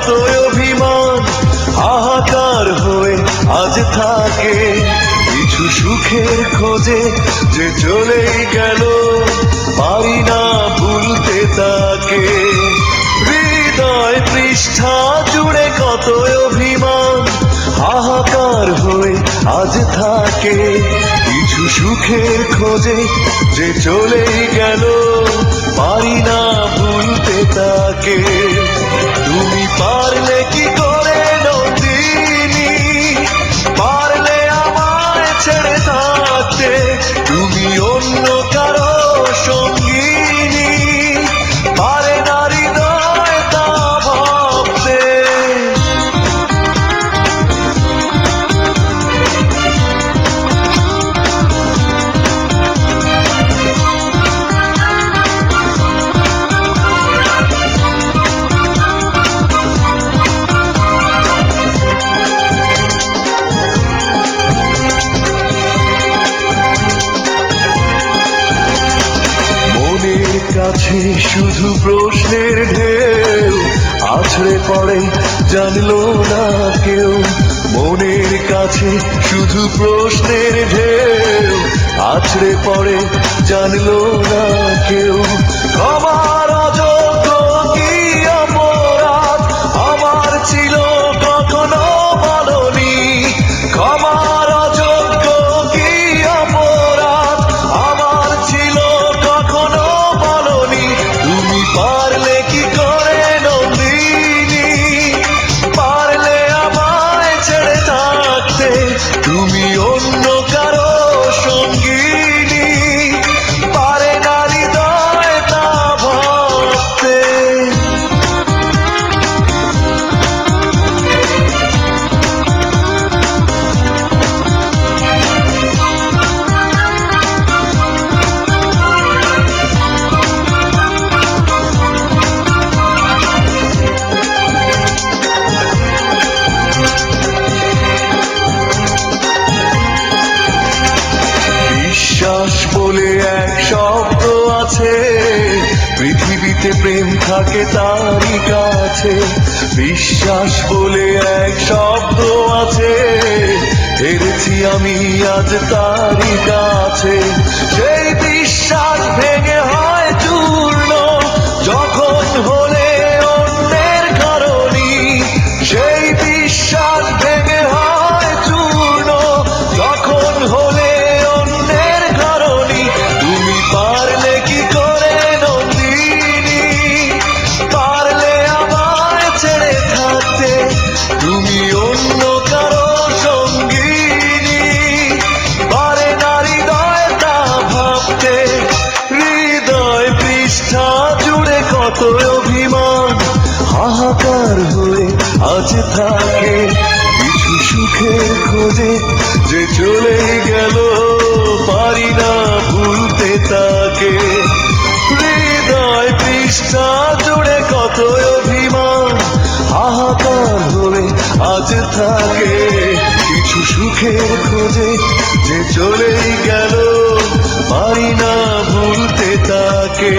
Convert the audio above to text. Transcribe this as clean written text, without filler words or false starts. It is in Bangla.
কত অভিমান হাহাকার হয়ে আজ থাকে। কিছু সুখের খোঁজে যে চলেই গেল, পারি না ভুলতে তাকে। হৃদয় পৃষ্ঠা জুড়ে কত অভিমান হাহাকার হয়ে আজ থাকে। কিছু সুখের খোঁজে যে চলেই গেল, পারি না ভুলতে তাকে। তুমি পারলে কি করে নন্দিনী, পারলে আমায় ছেড়ে থাকতে। তুমি অন্য কারো সঙ্গিনী, পারে না হৃদয় তা ভাবতে। কাছে শুধু প্রশ্নের ঢেউ আছড়ে পড়ে, জানলো না কেউ। মনের কাছে শুধু প্রশ্নের ঢেউ আছড়ে পড়ে, জানলো না কেউ। আমার অযোগ্য কি অপরাধ আমার ছিল কখনো বলনি। ক্ষমার অযোগ্য কি অপরাধ আমার ছিল কখনো বলনি। তুমি পারলে কি করে নন্দিনী, পারলে আমায় ছেড়ে থাকতে। তুমি অন্য কারো সঙ্গিনী, পারে না হৃদয় তা ভাবতে। বিশ্বাস বলে এক শব্দ আছে, পৃথিবীতে প্রেম থাকে তারই কাছে। বিশ্বাস বলে এক শব্দ আছে, হেরেছি আমি আজ তারই কাছে। সেই বিশ্বাস ভেঙে হয় চূর্ণ যখন হলে অন্যের কারণী। সেই বিশ্বাস ভেঙে হয় চূর্ণ যখন হলে অন্যের কারণী। তুমি পারলে কি করে নন্দিনী, পারলে আমায় ছেড়ে থাকতে। তুমি অন্য কারো সঙ্গিনী, পারে না হৃদয় তা ভাবতে। হৃদয় পৃষ্ঠা জুড়ে কত অভিমান হাহাকার হয়ে আজ থাকে। কিছু সুখের খোঁজে যে চলে গেল, পারি না ভুলতে তাকে। হৃদয় পৃষ্ঠা জুড়ে কত অভিমান হাহাকার হয়ে আজ থাকে। কিছু সুখের খোঁজে যে চলে গেল, পারি না ভুলতে তাকে।